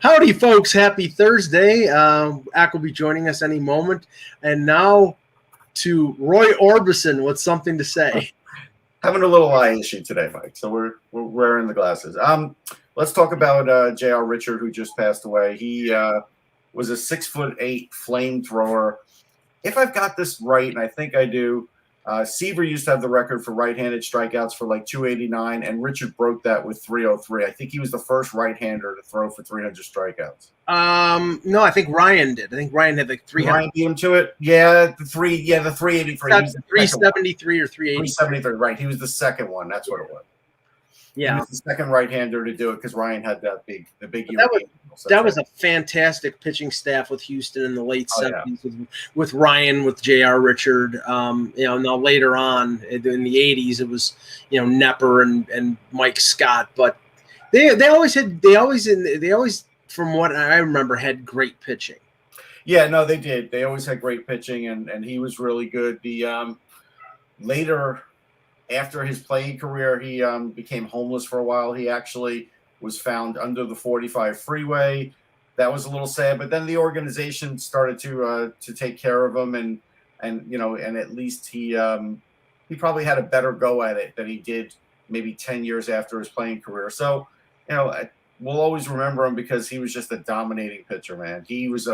Howdy, folks. Happy Thursday. Ack will be joining us any moment. And now to Roy Orbison with something to say. Having a little eye issue today, Mike. So we're wearing the glasses. Let's talk about J.R. Richard, who just passed away. He was a 6'8" flamethrower. If I've got this right, and I think I do, Seaver used to have the record for right-handed strikeouts for like 289, and Richard broke that with 303. I think he was the first right-hander to throw for 300 strikeouts. No, I think Ryan did. I think Ryan had like 300. Ryan beat him to it. Yeah, the 383. 373 or 380. 373. Right, he was the second one. That's what it was. Yeah, he was the second right-hander to do it because Ryan had the big That was a fantastic pitching staff with Houston in the late 70s with Ryan, with J.R. Richard. Now later on in the 80s, it was, Nepper and Mike Scott. But they always, from what I remember, had great pitching. Yeah, no, they did. They always had great pitching, and he was really good. The later, after his playing career, he became homeless for a while. He actually was found under the 45 freeway. That was a little sad, but then the organization started to take care of him, and at least he probably had a better go at it than he did maybe 10 years after his playing career. So, we'll always remember him because he was just a dominating pitcher, man. He was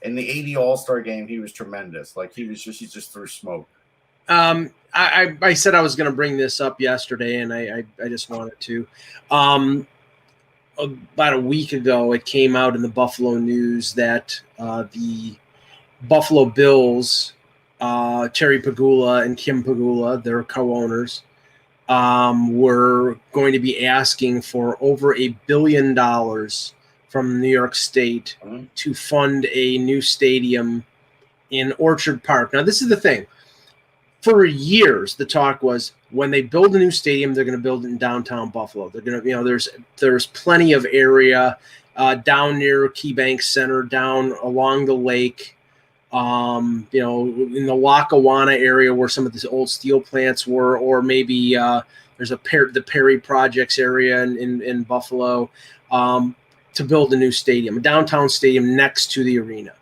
in the 80 All-Star game, he was tremendous. Like he just threw smoke. I said I was going to bring this up yesterday, and I just wanted to. About a week ago, it came out in the Buffalo News that the Buffalo Bills, Terry Pegula and Kim Pegula, their co-owners, were going to be asking for over $1 billion from New York State to fund a new stadium in Orchard Park. Now, this is the thing. For years, the talk was when they build a new stadium, they're going to build it in downtown Buffalo. They're going to, there's plenty of area down near KeyBank Center, down along the lake, in the Lackawanna area where some of the old steel plants were, or maybe there's the Perry Projects area in Buffalo to build a new stadium, a downtown stadium next to the arena.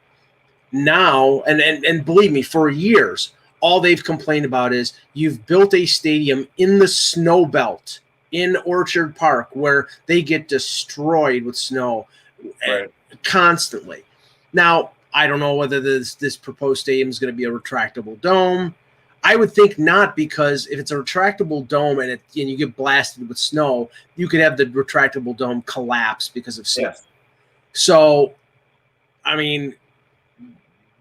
Now, and believe me, for years, all they've complained about is you've built a stadium in the snow belt in Orchard Park where they get destroyed with snow constantly. Now, I don't know whether this proposed stadium is going to be a retractable dome. I would think not, because if it's a retractable dome and you get blasted with snow, you could have the retractable dome collapse because of snow. Yes. So, I mean,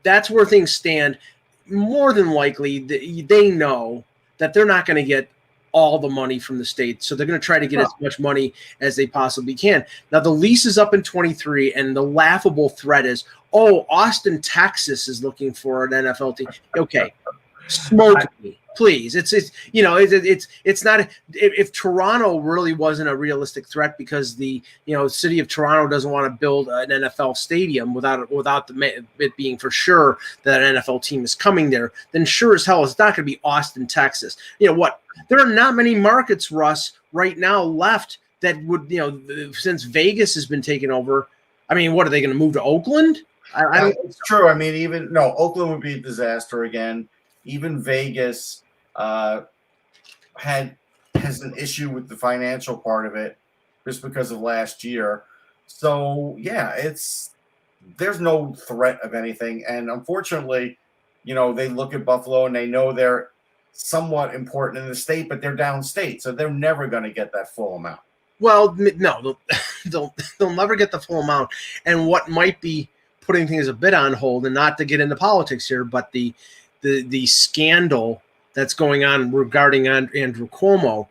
that's where things stand. More than likely, they know that they're not going to get all the money from the state, so they're going to try to get as much money as they possibly can. Now, the lease is up in 23, and the laughable threat is, Austin, Texas is looking for an NFL team. Okay, smoke me, please. It's not. If Toronto really wasn't a realistic threat because the city of Toronto doesn't want to build an NFL stadium without it being for sure that an NFL team is coming there, then sure as hell it's not going to be Austin, Texas. There are not many markets, Russ, right now left that would, since Vegas has been taken over. I mean, what are they going to move to Oakland? I don't. It's true. I mean, Oakland would be a disaster again. Even Vegas has an issue with the financial part of it just because of last year. So, there's no threat of anything. And unfortunately, they look at Buffalo and they know they're somewhat important in the state, but they're downstate. So they're never going to get that full amount. Well, no, they'll never get the full amount. And what might be putting things a bit on hold, and not to get into politics here, but the scandal that's going on regarding Andrew Cuomo,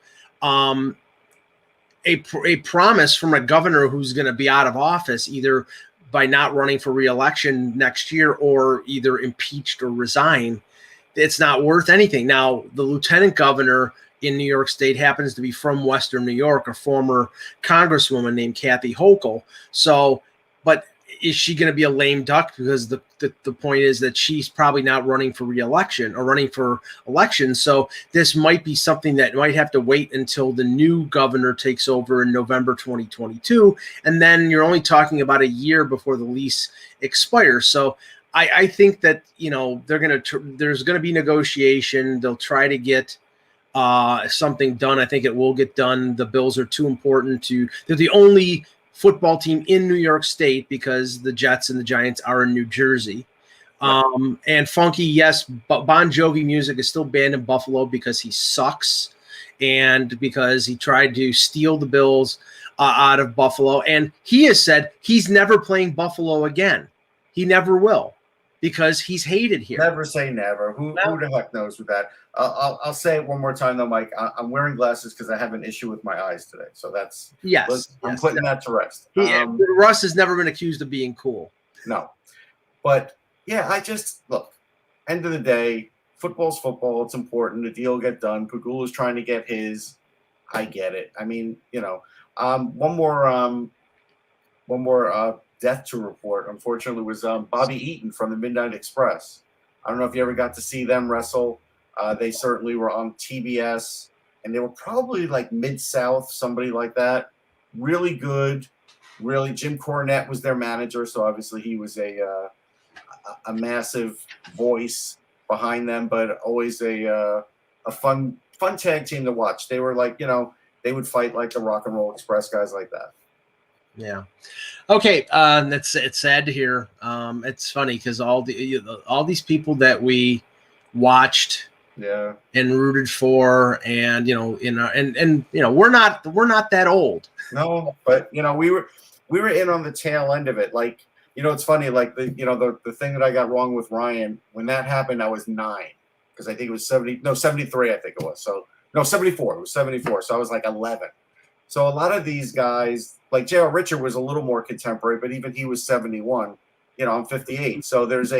a promise from a governor who's going to be out of office either by not running for re-election next year or either impeached or resign. It's not worth anything. Now, the lieutenant governor in New York State happens to be from Western New York, a former congresswoman named Kathy Hochul. So, but is she going to be a lame duck? Because the point is that she's probably not running for re-election or running for election. So this might be something that might have to wait until the new governor takes over in November 2022. And then you're only talking about a year before the lease expires. So I think that, there's going to be negotiation. They'll try to get something done. I think it will get done. The Bills are too important they're the only football team in New York State because the Jets and the Giants are in New Jersey. And funky, yes, but Bon Jovi music is still banned in Buffalo because he sucks and because he tried to steal the Bills out of Buffalo. And he has said he's never playing Buffalo again. He never will because he's hated here. Never say never. Who the heck knows with that? I'll say it one more time, though, Mike. I'm wearing glasses because I have an issue with my eyes today. So that's I'm putting that to rest. Russ has never been accused of being cool. No, but yeah, I just look. End of the day, football's football. It's important. The deal get done. Pagula's trying to get his. I get it. I mean, one more death to report. Unfortunately, was Bobby Eaton from the Midnight Express. I don't know if you ever got to see them wrestle. They certainly were on TBS, and they were probably like Mid-South, somebody like that. Really good. Really, Jim Cornette was their manager, so obviously he was a massive voice behind them, but always a fun tag team to watch. They were like, they would fight like the Rock and Roll Express guys like that. Yeah. Okay. It's sad to hear. It's funny because all these people that we watched, and rooted for, and we're not that old. No, but we were in on the tail end of it. Like, it's funny. Like the thing that I got wrong with Ryan when that happened, I was 9 because I think it was 73. I think it was 74. It was 74. So I was like 11. So a lot of these guys, like J.R. Richard was a little more contemporary, but even he was 71. I'm 58. So there's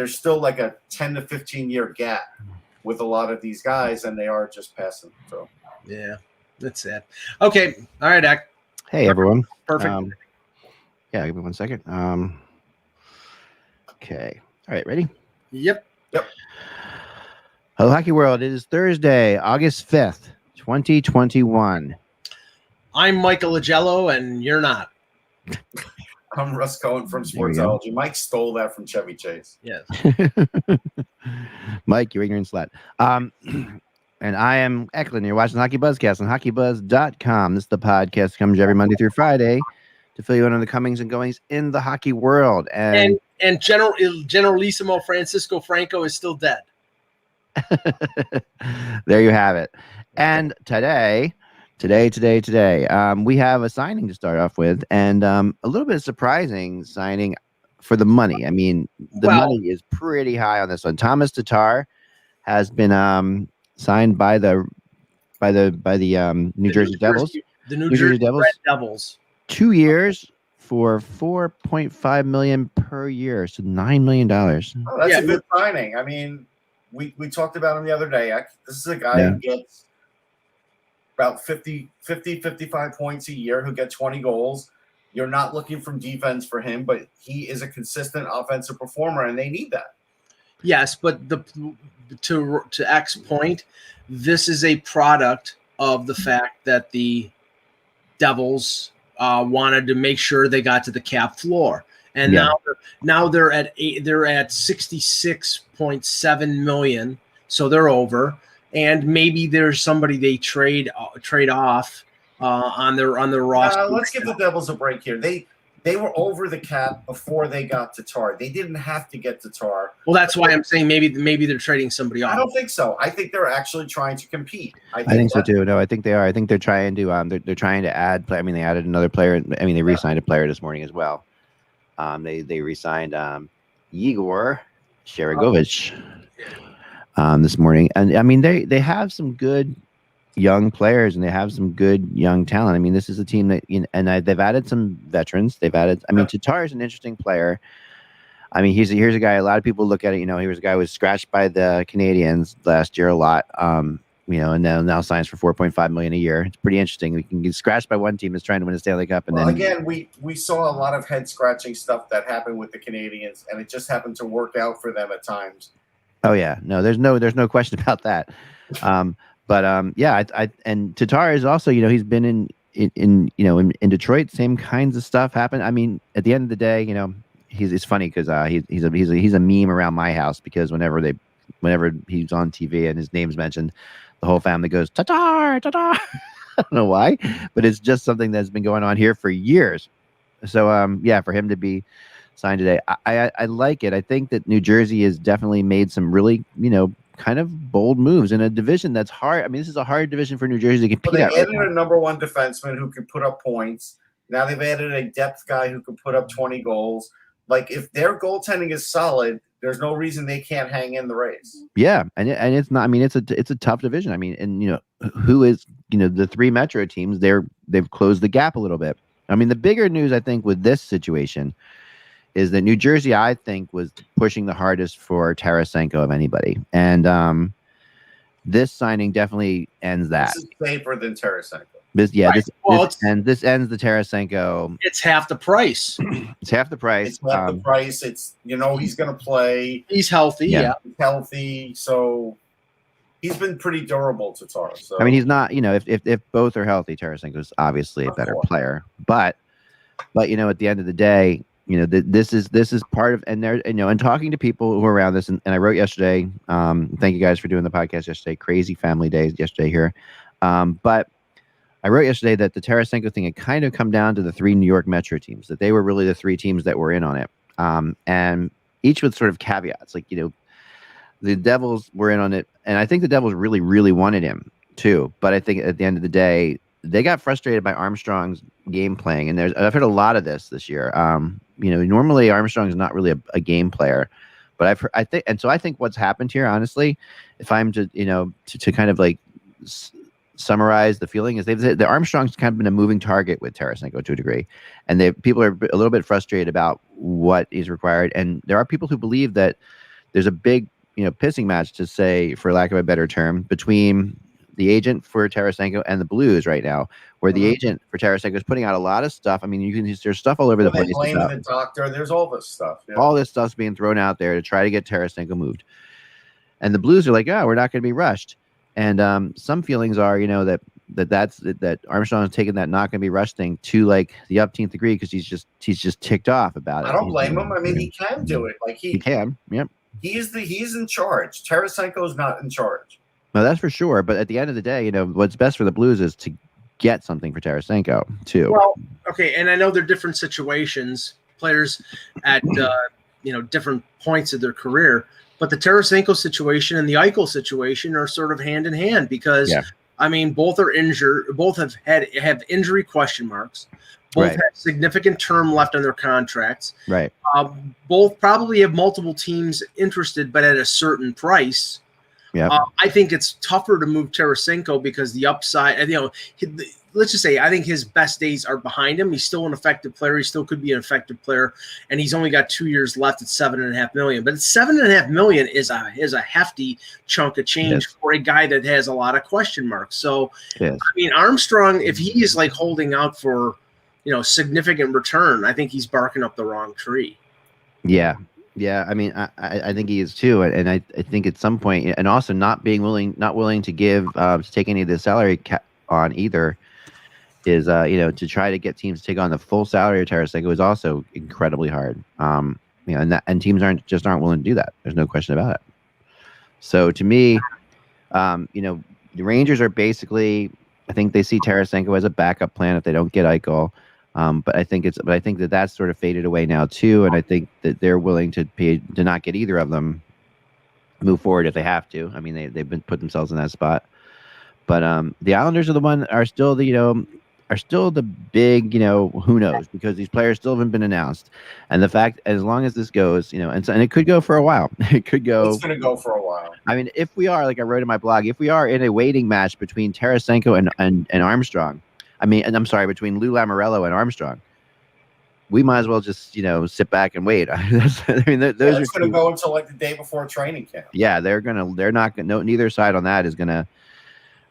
still like a 10 to 15 year gap with a lot of these guys, and they are just passing. So yeah, that's sad. Okay, all right, Dak. Hey everyone. Perfect. Yeah, give me 1 second. Okay. All right, ready? Yep. Hello, Hockey World. It is Thursday, August 5th, 2021. I'm Michael Agello, and you're not. I'm Russ Cohen from Sportsology. Mike stole that from Chevy Chase. Yes. Mike, you ignorant slut. And I am Eklund. You're watching HockeyBuzzcast on HockeyBuzz.com. This is the podcast that comes every Monday through Friday to fill you in on the comings and goings in the hockey world. And Generalissimo Francisco Franco is still dead. There you have it. And today, we have a signing to start off with, and a little bit surprising signing for the money. I mean, the money is pretty high on this one. Tomas Tatar has been signed by the New Jersey Devils. The New Jersey Devils. 2 years for $4.5 million per year, so $9 million. Oh, that's a good signing. I mean, we talked about him the other day. This is a guy who gets about 55 points a year, who gets 20 goals. You're not looking from defense for him, but he is a consistent offensive performer, and they need that. Yes, but to X's point, this is a product of the fact that the Devils wanted to make sure they got to the cap floor, and now they're at 66.7 million, so they're over. And maybe there's somebody they trade off on their roster. Let's give the Devils a break here. They were over the cap before they got Tatar. They didn't have to get Tatar. Well, that's why I'm saying maybe they're trading somebody off. I don't think so. I think they're actually trying to compete. I think so too. No, I think they are. I think they're trying to they're trying to add. I mean, they added another player. I mean, they re-signed a player this morning as well. They re-signed Igor Sharagovich this morning, and I mean they have some good young players, and they have some good young talent. I mean, this is a team that, they've added some veterans. They've added. I mean, Tatar is an interesting player. I mean, here's a guy. A lot of people look at it. He was a guy who was scratched by the Canadians last year a lot. and now signs for $4.5 million a year. It's pretty interesting. We can get scratched by one team that's trying to win a Stanley Cup, and well, then again, we saw a lot of head scratching stuff that happened with the Canadians, and it just happened to work out for them at times. Oh yeah, no, there's no question about that. Yeah, I and Tatar is also, he's been in Detroit, same kinds of stuff happened. I mean, at the end of the day, it's funny because he's a meme around my house, because whenever he's on TV and his name's mentioned, the whole family goes Tatar, Tatar. I don't know why, but it's just something that's been going on here for years. So yeah, for him to be signed today, I like it. I think that New Jersey has definitely made some really kind of bold moves in a division that's hard. I mean, this is a hard division for New Jersey to compete Well, at. they added a number one defenseman who can put up points. Now they've added a depth guy who can put up 20 goals. Like, if their goaltending is solid, there's no reason they can't hang in the race. Yeah, and it's not. I mean, it's a tough division. I mean, and who is the three Metro teams? They've closed the gap a little bit. I mean, the bigger news, I think, with this situation is that New Jersey, I think, was pushing the hardest for Tarasenko of anybody, and this signing definitely ends that. This is safer than Tarasenko. This ends the Tarasenko. It's half the price. It's half the price. It's half the price. It's he's going to play. He's healthy. Yeah. He's healthy. So he's been pretty durable, Tatar. So I mean, he's not. If both are healthy, Tarasenko is obviously a better player. But at the end of the day, this is part of, and there, and talking to people who are around this, and I wrote yesterday. Thank you guys for doing the podcast yesterday. Crazy family days yesterday here, but I wrote yesterday that the Tarasenko thing had kind of come down to the three New York Metro teams, that they were really the three teams that were in on it, and each with sort of caveats. Like the Devils were in on it, and I think the Devils really, really wanted him too. But I think at the end of the day, they got frustrated by Armstrong's game playing, and I've heard a lot of this year. Normally Armstrong is not really a game player, but I think what's happened here, honestly, if I'm to kind of like summarize the feeling, is the Armstrong's kind of been a moving target with Tarasenko to a degree, and people are a little bit frustrated about what is required, and there are people who believe that there's a big pissing match, to say, for lack of a better term, between the agent for Tarasenko and the Blues right now, where the agent for Tarasenko is putting out a lot of stuff. I mean, there's stuff all over the place. Blaming the doctor. There's all this stuff. Yeah. All this stuff's being thrown out there to try to get Tarasenko moved. And the Blues are like, we're not going to be rushed. And some feelings are, that Armstrong has taken that not going to be rushed thing to like the upteenth degree, because he's just ticked off about it. I don't blame him. I mean, he can do it. Like he can. Yep. He's in charge. Tarasenko's not in charge. No, that's for sure. But at the end of the day, what's best for the Blues is to get something for Tarasenko too. Well, okay, and I know they're different situations, players at different points of their career, but the Tarasenko situation and the Eichel situation are sort of hand in hand, because I mean, both are injured, both have injury question marks, both have significant term left on their contracts. Right. Both probably have multiple teams interested, but at a certain price. Yeah, I think it's tougher to move Tarasenko because the upside, let's just say, I think his best days are behind him. He's still an effective player. He still could be an effective player, and he's only got 2 years left at $7.5 million. But $7.5 million is a hefty chunk of change for a guy that has a lot of question marks. So, I mean, Armstrong, if he is like holding out for significant return, I think he's barking up the wrong tree. Yeah. Yeah, I mean, I think he is too, and I think at some point, and also not willing to give to take any of the salary on either, is to try to get teams to take on the full salary of Tarasenko is also incredibly hard. And teams aren't willing to do that. There's no question about it. So to me, the Rangers are basically, I think they see Tarasenko as a backup plan if they don't get Eichel. But I think that's sort of faded away now too, and I think that they're willing to pay to not get either of them, move forward if they have to. I mean, they've been put themselves in that spot. But the Islanders are still the big, who knows, because these players still haven't been announced, and the fact, as long as this goes, and it could go for a while. It's going to go for a while. I mean, if we are, like I wrote in my blog, if we are in a waiting match between Tarasenko and Armstrong. And I'm sorry, between Lou Lamoriello and Armstrong, we might as well just, sit back and wait. Those are going to go until like the day before training camp. Yeah, neither side on that is gonna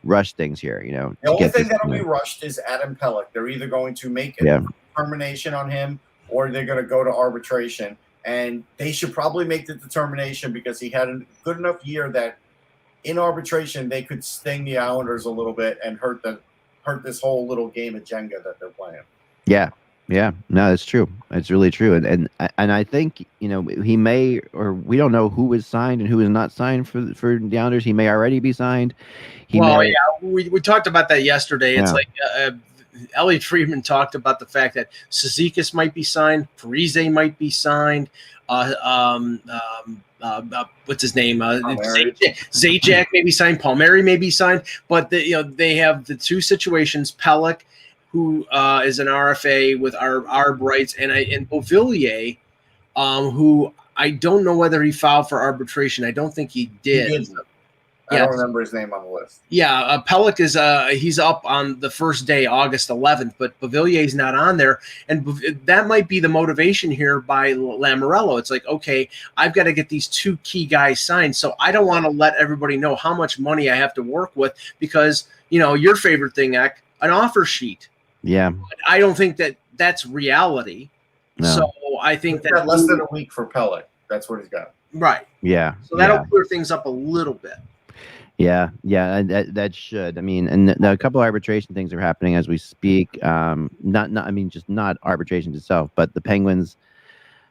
rush things here. The only thing that'll be rushed is Adam Pelech. They're either going to make a determination on him or they're going to go to arbitration. And they should probably make the determination because he had a good enough year that in arbitration they could sting the Islanders a little bit and hurt this whole little game of Jenga that they're playing. Yeah. Yeah, no, it's true. It's really true. And I think, he may, or we don't know who is signed and who is not signed for the Islanders. He may already be signed. We talked about that yesterday. It's like Elliot Friedman talked about the fact that Cizikas might be signed, Parise might be signed. What's his name? Zajac may be signed. Palmieri may be signed. But they have the two situations: Pelech, who is an RFA with ARB rights, and Beauvillier, who I don't know whether he filed for arbitration. I don't think he did. I don't remember his name on the list. Yeah, Pelech is he's up on the first day, August 11th, but Beauvillier's not on there, and that might be the motivation here by Lamoriello. It's like, okay, I've got to get these two key guys signed, so I don't want to let everybody know how much money I have to work with because your favorite thing, Eck, an offer sheet. Yeah, I don't think that's reality. No. So I think he's got less than a week for Pelech. That's what he's got. Right. Yeah. So that'll clear things up a little bit. Yeah, that should. I mean, and a couple of arbitration things are happening as we speak. Just not arbitration itself, but the Penguins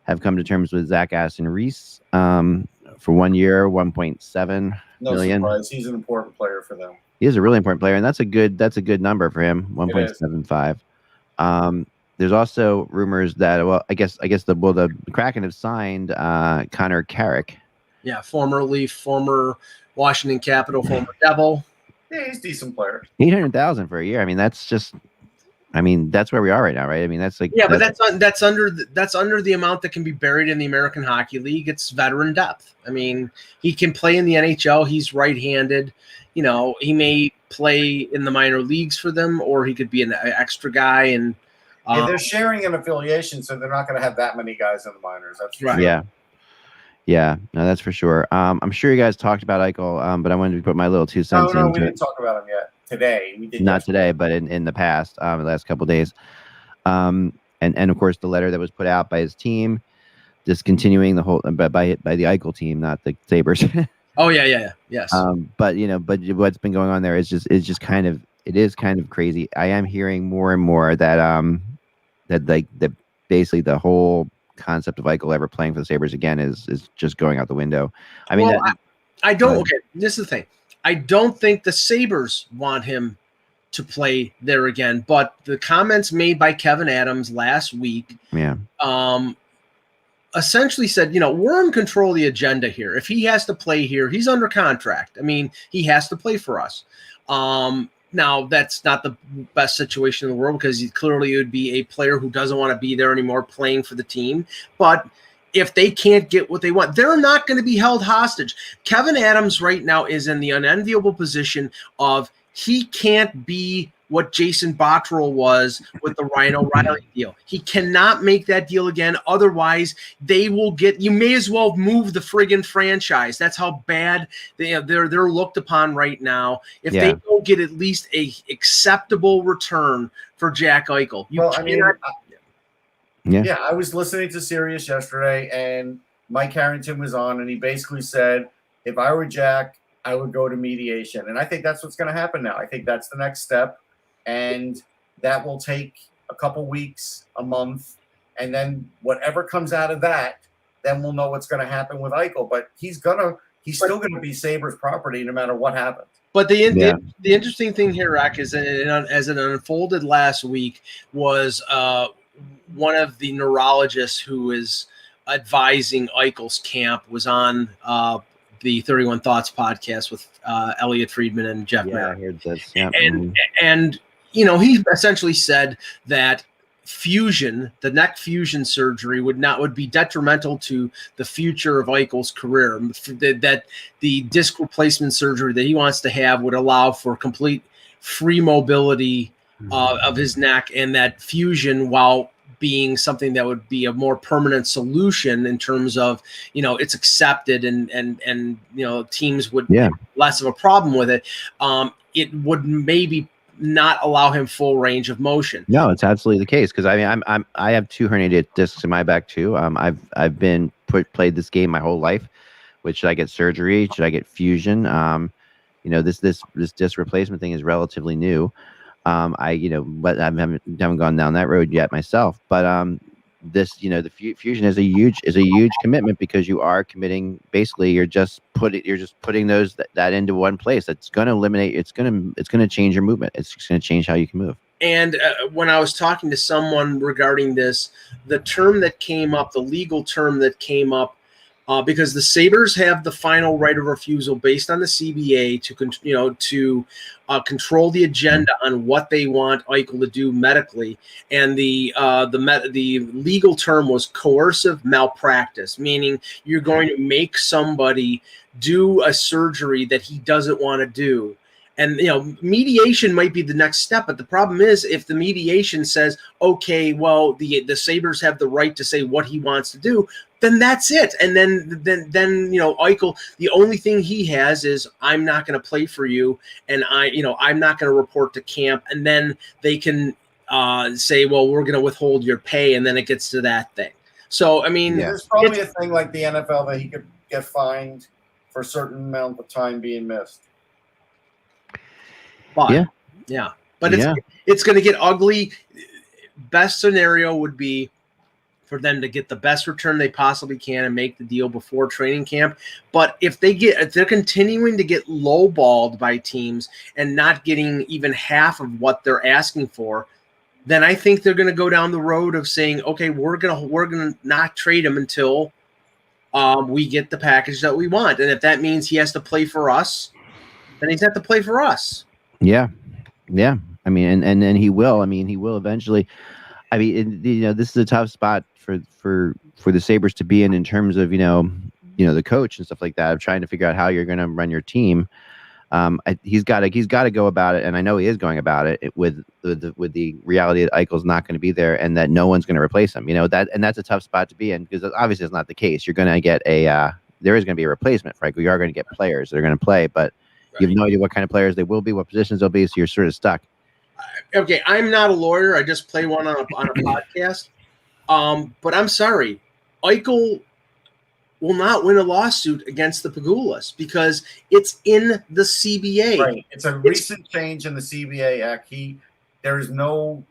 have come to terms with Zach Aston-Reese for 1 year, $1.7 million. No surprise, he's an important player for them. He is a really important player, and that's a good number for him, 1.75. There's also rumors that I guess the Kraken have signed Connor Carrick. Yeah, former Washington Capital, former Devil. Yeah, he's a decent player. $800,000 for a year. I mean, that's where we are right now, right? I mean, that's like but that's under the amount that can be buried in the American Hockey League. It's veteran depth. I mean, he can play in the NHL. He's right-handed. He may play in the minor leagues for them, or he could be an extra guy. And they're sharing an affiliation, so they're not going to have that many guys in the minors. That's right. Sure. Yeah, no, that's for sure. I'm sure you guys talked about Eichel, but I wanted to put my little 2 cents No, into we didn't talk about him yet. Today, we did. Not today, but in the past, the last couple of days. And of course, the letter that was put out by his team, discontinuing the whole by the Eichel team, not the Sabres. Oh yeah, yes. But what's been going on there is just kind of crazy. I am hearing more and more that basically the whole concept of Eichel ever playing for the Sabres again is just going out the window. I mean, I don't. Okay, this is the thing. I don't think the Sabres want him to play there again. But the comments made by Kevin Adams last week, essentially said, we're in control of the agenda here. If he has to play here, he's under contract. I mean, he has to play for us. Now, that's not the best situation in the world because he clearly would be a player who doesn't want to be there anymore playing for the team. But if they can't get what they want, they're not going to be held hostage. Kevin Adams right now is in the unenviable position of he can't be what Jason Botterill was with the Ryan O'Reilly deal. He cannot make that deal again. Otherwise, they will get – you may as well move the friggin' franchise. That's how bad they're looked upon right now. If they don't get at least a acceptable return for Jack Eichel. I was listening to Sirius yesterday, and Mike Harrington was on, and he basically said, if I were Jack, I would go to mediation. And I think that's what's going to happen now. I think that's the next step. And that will take a couple weeks, a month, and then whatever comes out of that, then we'll know what's going to happen with Eichel. But he's still going to be Sabres property no matter what happens. But the interesting thing here, Rack, is as it unfolded last week, was one of the neurologists who is advising Eichel's camp was on the 31 Thoughts podcast with Elliot Friedman and Jeff Merrick. I heard this. Yeah. And he essentially said that the neck fusion surgery would be detrimental to the future of Eichel's career. That the disc replacement surgery that he wants to have would allow for complete free mobility of his neck, and that fusion, while being something that would be a more permanent solution in terms of, it's accepted and teams would have less of a problem with it. it would maybe not allow him full range of motion. No, it's absolutely the case, because I mean I have 2 herniated discs in my back too. I've been played this game my whole life. Which should I get surgery? Should I get fusion? This disc replacement thing is relatively new. But I haven't gone down that road yet myself. But the fusion is a huge commitment, because you are committing. Basically, you're just putting that into one place. That's going to eliminate. It's going to change your movement. It's going to change how you can move. And when I was talking to someone regarding this, the term that came up, the legal term that came up, because the Sabres have the final right of refusal based on the CBA to control the agenda on what they want Eichel to do medically, and the legal term was coercive malpractice, meaning you're going to make somebody do a surgery that he doesn't want to do. And, mediation might be the next step. But the problem is, if the mediation says, okay, well, the Sabres have the right to say what he wants to do, then that's it. And then Eichel, the only thing he has is, I'm not going to play for you, and I'm not going to report to camp. And then they can say, well, we're going to withhold your pay, and then it gets to that thing. So, I mean, there's probably a thing like the NFL that he could get fined for a certain amount of time being missed. But it's going to get ugly. Best scenario would be for them to get the best return they possibly can and make the deal before training camp. But if they're continuing to get lowballed by teams and not getting even half of what they're asking for, then I think they're going to go down the road of saying, okay, we're gonna not trade him until we get the package that we want. And if that means he has to play for us, then he's got to play for us. Yeah. I mean, and then he will. I mean, he will eventually. I mean, this is a tough spot for the Sabres to be in terms of the coach and stuff like that, of trying to figure out how you're going to run your team. He's got to go about it, and I know he is going about it with the reality that Eichel's not going to be there, and that no one's going to replace him. That's a tough spot to be in, because obviously it's not the case. You're going to get there is going to be a replacement for Eichel. You are going to get players that are going to play, but you have no idea what kind of players they will be, what positions they'll be, so you're sort of stuck. Okay, I'm not a lawyer. I just play one on a podcast. But I'm sorry. Eichel will not win a lawsuit against the Pagulas because it's in the CBA. Right. It's a recent change in the CBA Act. There is no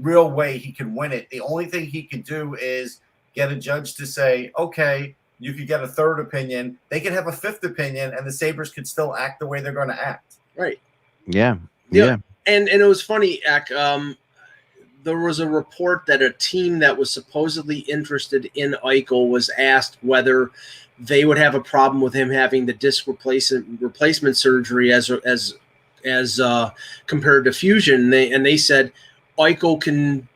real way he can win it. The only thing he can do is get a judge to say, okay, you could get a third opinion. They could have a fifth opinion, and the Sabres could still act the way they're going to act. Right. Yeah. And it was funny, Ak, there was a report that a team that was supposedly interested in Eichel was asked whether they would have a problem with him having the disc replacement surgery as compared to fusion. They said Eichel can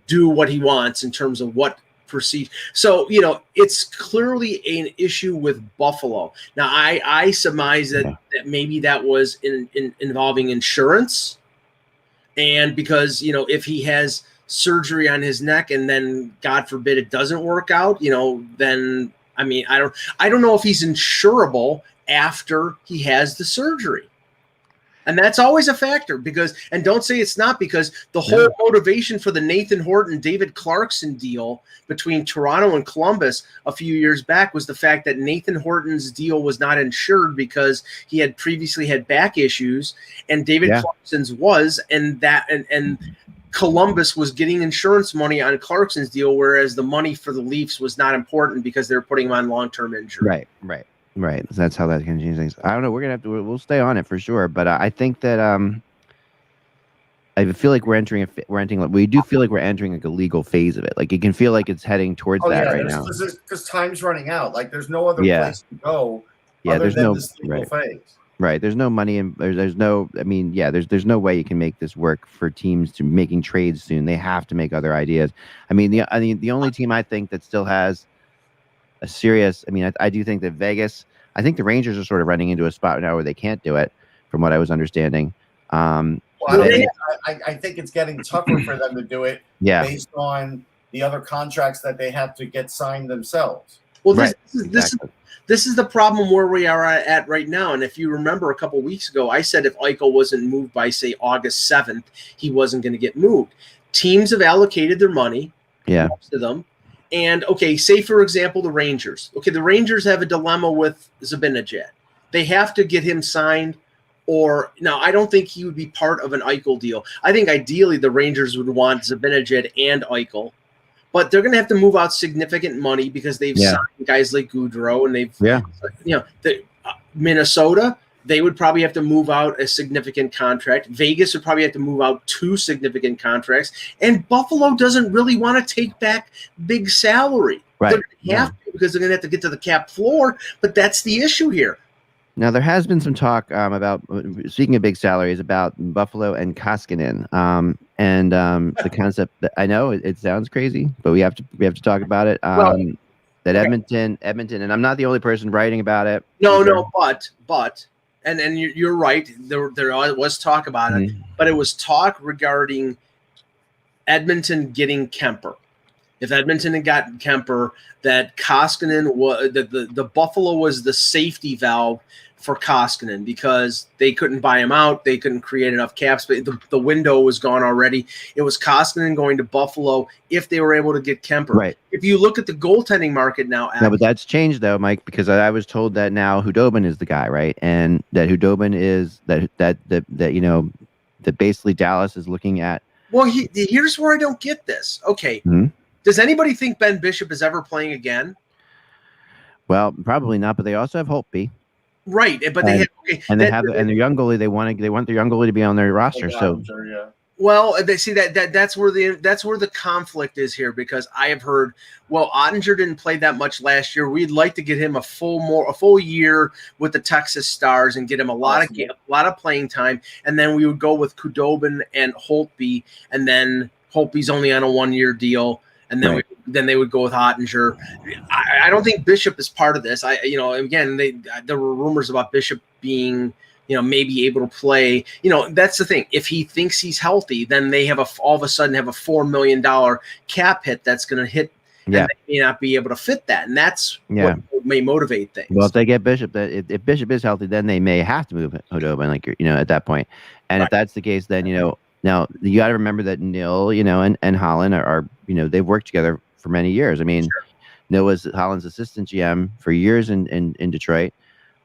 do what he wants in terms of what proceed. So, it's clearly an issue with Buffalo. Now, I surmise that maybe that was involving insurance. And because, if he has surgery on his neck and then, God forbid, it doesn't work out, then, I mean, I don't know if he's insurable after he has the surgery. And that's always a factor and don't say it's not, because the whole motivation for the Nathan Horton, David Clarkson deal between Toronto and Columbus a few years back was the fact that Nathan Horton's deal was not insured because he had previously had back issues, and David Clarkson's was, and Columbus was getting insurance money on Clarkson's deal, whereas the money for the Leafs was not important because they were putting him on long-term injury. Right. So that's how that can change things. I don't know. We're going to we'll stay on it for sure. But I think that I feel like we do feel like we're entering like a legal phase of it. Like, you can feel like it's heading towards that right now. Because time's running out. Like, there's no other place to go. There's no this legal phase. Right. There's no money and there's no. I mean, there's no way you can make this work for teams to making trades soon. They have to make other ideas. I mean, the only team I think that still has a serious. I mean, I do think that Vegas. I think the Rangers are sort of running into a spot now where they can't do it, from what I was understanding. I think it's getting tougher for them to do it based on the other contracts that they have to get signed themselves. Well, Right, this is the problem where we are at right now. And if you remember a couple of weeks ago, I said if Eichel wasn't moved by, say, August 7th, he wasn't going to get moved. Teams have allocated their money, most of them. And, okay, say, for example, the Rangers. Okay, the Rangers have a dilemma with Zibanejad. They have to get him signed. Or now, I don't think he would be part of an Eichel deal. I think ideally the Rangers would want Zibanejad and Eichel. But they're going to have to move out significant money because they've signed guys like Goudreau, and they've, Minnesota, they would probably have to move out a significant contract. Vegas would probably have to move out 2 significant contracts. And Buffalo doesn't really want to take back big salary. Right. They're going to have to because they're going to have to get to the cap floor. But that's the issue here. Now, there has been some talk about, speaking of big salaries, about Buffalo and Koskinen, and the concept that I know it sounds crazy, but we have to talk about it. That Edmonton, and I'm not the only person writing about it. No, but, and you're right. There was talk about it, but it was talk regarding Edmonton getting Kemper. If Edmonton had gotten Kemper, that Koskinen was the Buffalo was the safety valve for Koskinen because they couldn't buy him out. They couldn't create enough cap space. The window was gone already. It was Koskinen going to Buffalo if they were able to get Kemper. Right. If you look at the goaltending market now, no, but that's changed though, Mike, because I was told that now Hudobin is the guy, right? And that Hudobin is that basically Dallas is looking at. Well, here's where I don't get this. Okay. Does anybody think Ben Bishop is ever playing again? Well, probably not, but they also have Holtby. Right, but they and their young goalie. They want their young goalie to be on their roster. Well, they see that's where the conflict is here because I have heard. Well, Ottinger didn't play that much last year. We'd like to get him a full year with the Texas Stars and get him a lot of playing time, and then we would go with Khudobin and Holtby, and then Holtby's only on a 1-year deal. And then then they would go with Ottinger. I don't think Bishop is part of this. Again, there were rumors about Bishop being, maybe able to play. That's the thing. If he thinks he's healthy, then they have all of a sudden have a $4 million cap hit that's going to hit. Yeah. And they may not be able to fit that, and that's what may motivate things. Well, if they get Bishop, if Bishop is healthy, then they may have to move Hudobin, at that point. And if that's the case, then Now you got to remember that Neil, and Holland are they've worked together for many years. I mean, Neil was Holland's assistant GM for years in Detroit.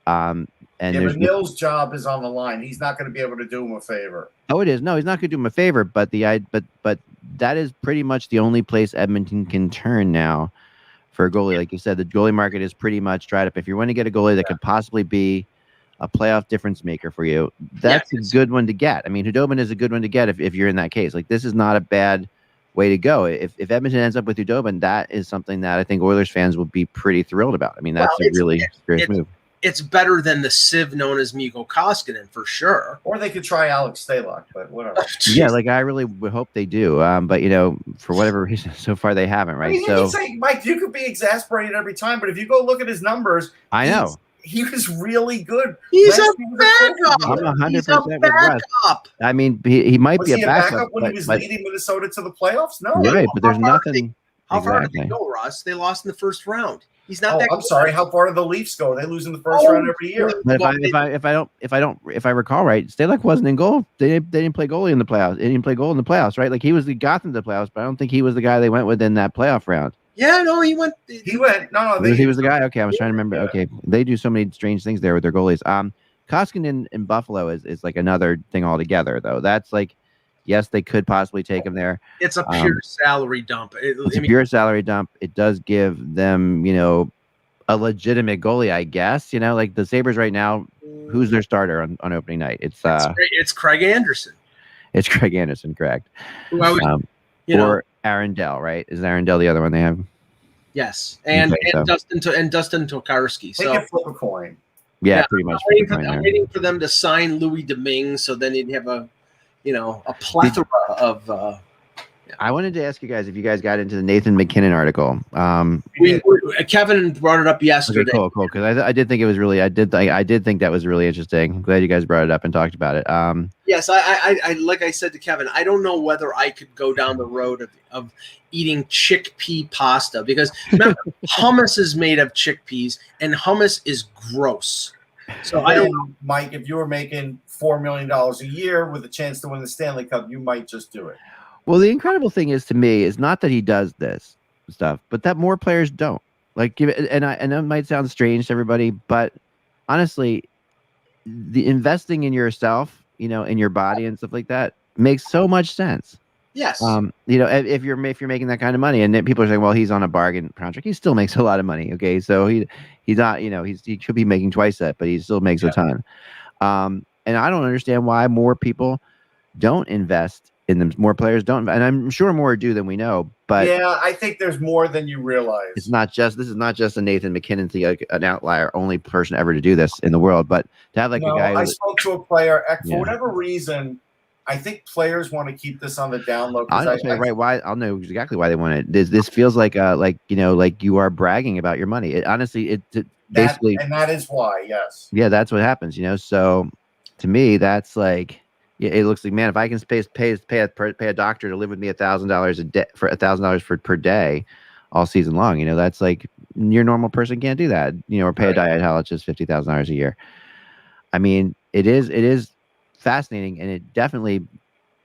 But Neil's job is on the line. He's not going to be able to do him a favor. Oh, it is. No, he's not going to do him a favor. But but that is pretty much the only place Edmonton can turn now for a goalie. Like you said, the goalie market is pretty much dried up. If you want to get a goalie that could possibly be a playoff difference maker for you, that's a good one to get. I mean, Hudobin is a good one to get if you're in that case. Like, this is not a bad way to go. If Edmonton ends up with Hudobin, that is something that I think Oilers fans will be pretty thrilled about. I mean, that's a really serious move. It's better than the sieve known as Mikko Koskinen for sure. Or they could try Alex Stalock, but whatever. Yeah, I really would hope they do. But for whatever reason, so far they haven't. Right? I mean, Mike, you could be exasperated every time, but if you go look at his numbers, I know. He was really good. He's a backup. I'm 100% with Russ. I mean, he might be a backup when he was leading Minnesota to the playoffs. No, right? But there's nothing. How far did they go, Russ? They lost in the first round. He's not. I'm sorry. How far did the Leafs go? They lose in the first round every year. But if I recall right, Stalock wasn't in goal. They didn't play goalie in the playoffs. They didn't play goal in the playoffs, right? Like, he was the got them to the playoffs, but I don't think he was the guy they went with in that playoff round. Yeah, no, he went. No, he was the guy. Okay, I was trying to remember. Okay, they do so many strange things there with their goalies. Koskinen in Buffalo is like another thing altogether, though. That's like, yes, they could possibly take him there. It's a pure salary dump. It's a pure salary dump. It does give them, a legitimate goalie, I guess. Like the Sabres right now, who's their starter on opening night? It's Craig Anderson. It's Craig Anderson, correct? Or Aaron Dell, right? Is Aaron Dell the other one they have? Yes, and Dustin Tokarski. So they can flip a coin. Yeah, pretty much. I'm waiting for them to sign Louis Domingue, so then you'd have a plethora of. I wanted to ask you guys if you guys got into the Nathan MacKinnon article. Kevin brought it up yesterday. Okay, cool. Because I did think it was really, I did think that was really interesting. I'm glad you guys brought it up and talked about it. Yes, I like I said to Kevin, I don't know whether I could go down the road of eating chickpea pasta because remember, hummus is made of chickpeas and hummus is gross. So I don't know. Mike, if you were making $4 million a year with a chance to win the Stanley Cup, you might just do it. Well, the incredible thing is to me is not that he does this stuff, but that more players don't. Like, give it, and that might sound strange to everybody, but honestly, the investing in yourself, in your body and stuff like that makes so much sense. Yes. If you're making that kind of money, and then people are saying, well, he's on a bargain contract, he still makes a lot of money. Okay, so he's not, he should be making twice that, but he still makes a ton. And I don't understand why more people don't invest in them. More players don't, and I'm sure more do than we know. But yeah, I think there's more than you realize. This is not just a Nathan MacKinnon thing, like an outlier, only person ever to do this in the world. But to have a guy, I spoke to a player for whatever reason. I think players want to keep this on the down low. I'll know exactly why they want it. This feels like you are bragging about your money. Honestly, basically, and that is why. Yes. Yeah, that's what happens. So to me, that's like. Yeah, it looks like, man, if I can pay a doctor to live with me $1,000 a day for $1,000 per day all season long, that's like your normal person can't do that, or pay a dietologist $50,000 a year. I mean, it is fascinating, and it definitely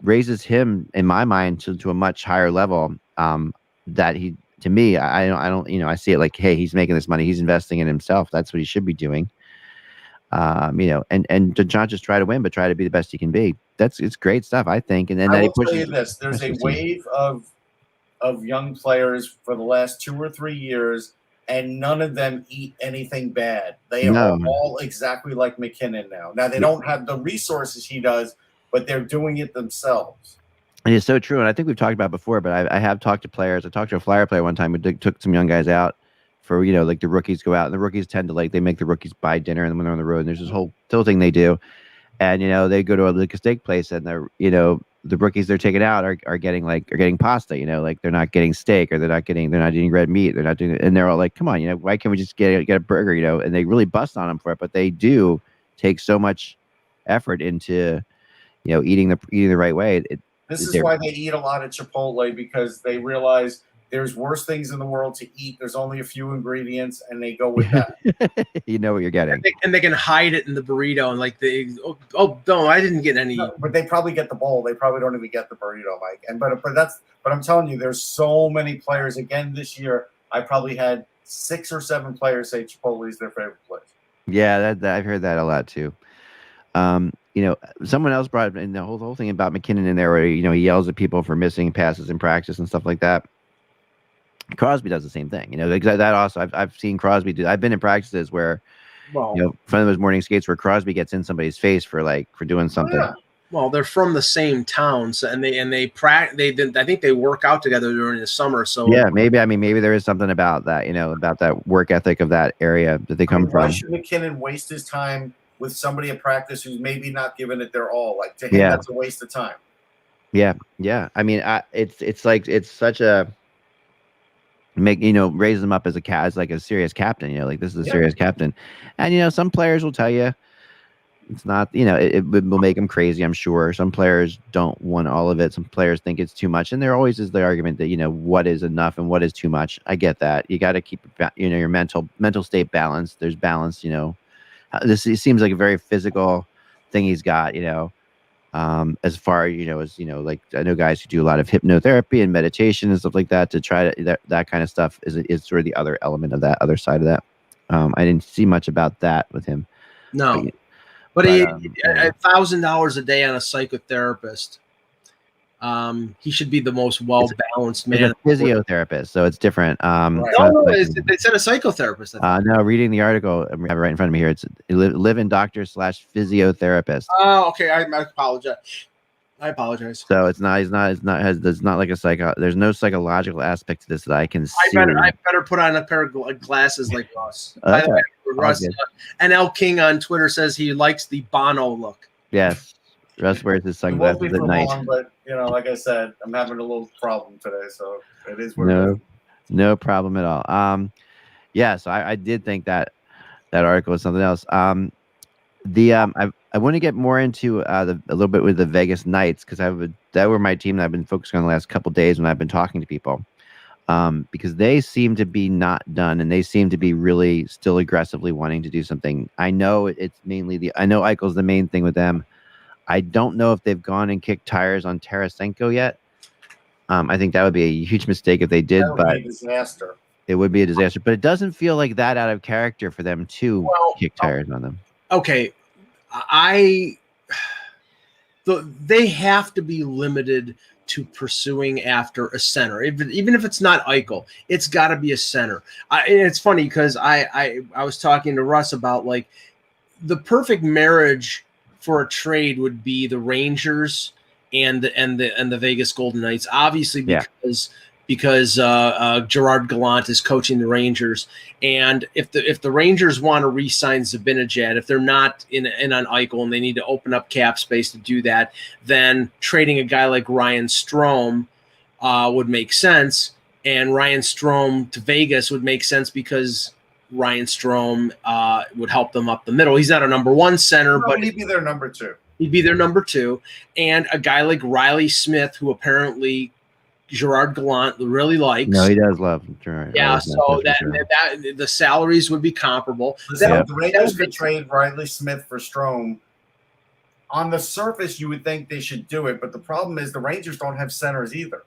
raises him in my mind to a much higher level. That he, to me, I don't, I see it like, hey, he's making this money, he's investing in himself. That's what he should be doing. And to not just try to win, but try to be the best he can be. It's great stuff, I think. And then I will tell you this: there's a wave of young players for the last 2 or 3 years, and none of them eat anything bad. They are all exactly like MacKinnon now. Now they don't have the resources he does, but they're doing it themselves. And it's so true. And I think we've talked about it before, but I have talked to players. I talked to a Flyer player one time who took some young guys out. For like the rookies go out, and the rookies tend to they make the rookies buy dinner, and when they're on the road, and there's this whole thing they do, and they go to a steak place, and they're the rookies they're taking out are getting pasta, like they're not getting steak, or they're not eating red meat, they're not doing, and they're all like, come on, why can't we just get a burger, and they really bust on them for it, but they do take so much effort into eating the right way. This is why they eat a lot at Chipotle, because they realize there's worse things in the world to eat. There's only a few ingredients, and they go with that. You know what you're getting. And they can hide it in the burrito, and no, I didn't get any. No, but they probably get the bowl. They probably don't even get the burrito, Mike. But I'm telling you, there's so many players. Again, this year, I probably had 6 or 7 players say Chipotle is their favorite place. Yeah, I've heard that a lot too. Someone else brought in the whole thing about MacKinnon in there, where he yells at people for missing passes in practice and stuff like that. Crosby does the same thing, that also I've seen Crosby do. I've been in practices where, from those morning skates where Crosby gets in somebody's face for doing something. Yeah. Well, they're from the same town, so, and they practice. I think they work out together during the summer. So yeah, maybe there is something about that, about that work ethic of that area that they come from. Why should MacKinnon waste his time with somebody at practice who's maybe not giving it their all? Like, to him, that's a waste of time. Yeah. I mean, it's such a. Raise them up as a serious captain, this is a serious captain. And some players will tell you it's not, it will make them crazy, I'm sure. Some players don't want all of it. Some players think it's too much, and there always is the argument that what is enough and what is too much. I get that. You got to keep your mental state balanced. There's balance. This seems like a very physical thing he's got, as far as like I know guys who do a lot of hypnotherapy and meditation and stuff like that to try to that kind of stuff is sort of the other element of that other side of that. I didn't see much about that with him. No, but $1,000 a day on a psychotherapist. He should be the most well-balanced man. It's a physiotherapist, so it's different. Right. No, it said a psychotherapist. No, reading the article, I have it right in front of me here. It's live-in doctor / physiotherapist. Oh, okay. I apologize. So it's not like a psycho. There's no psychological aspect to this that I can see. I better put on a pair of glasses like Russ. Russ, NL King on Twitter says he likes the Bono look. Yes. Russ wears his It won't be sunglasses at for night. long, but like I said, I'm having a little problem today, so it is what it is. No problem at all. Yeah, so I did think that article was something else. I want to get more into a little bit with the Vegas Knights, because that were my team that I've been focusing on the last couple of days when I've been talking to people, because they seem to be not done, and they seem to be really still aggressively wanting to do something. I know it's mainly I know Eichel's the main thing with them. I don't know if they've gone and kicked tires on Tarasenko yet. I think that would be a huge mistake if they did, That would but be a disaster. it would be a disaster. But it doesn't feel like that out of character for them to kick tires on them. Okay, they have to be limited to pursuing after a center, even if it's not Eichel. It's got to be a center. And it's funny because I was talking to Russ about, like, the perfect marriage for a trade would be the Rangers and the Vegas Golden Knights, obviously, because Gerard Gallant is coaching the Rangers, and if the Rangers want to re-sign Zibanejad, if they're not in on Eichel and they need to open up cap space to do that, then trading a guy like Ryan Strome would make sense, and Ryan Strome to Vegas would make sense because Ryan Strome would help them up the middle. He's not a number one center, but he'd be their number two. He'd be their number two, and a guy like Riley Smith, who apparently Gerard Gallant really likes. No, he does love Gerard. Yeah, so that the salaries would be comparable. The Rangers could trade Riley Smith for Strome. On the surface, you would think they should do it, but the problem is the Rangers don't have centers either.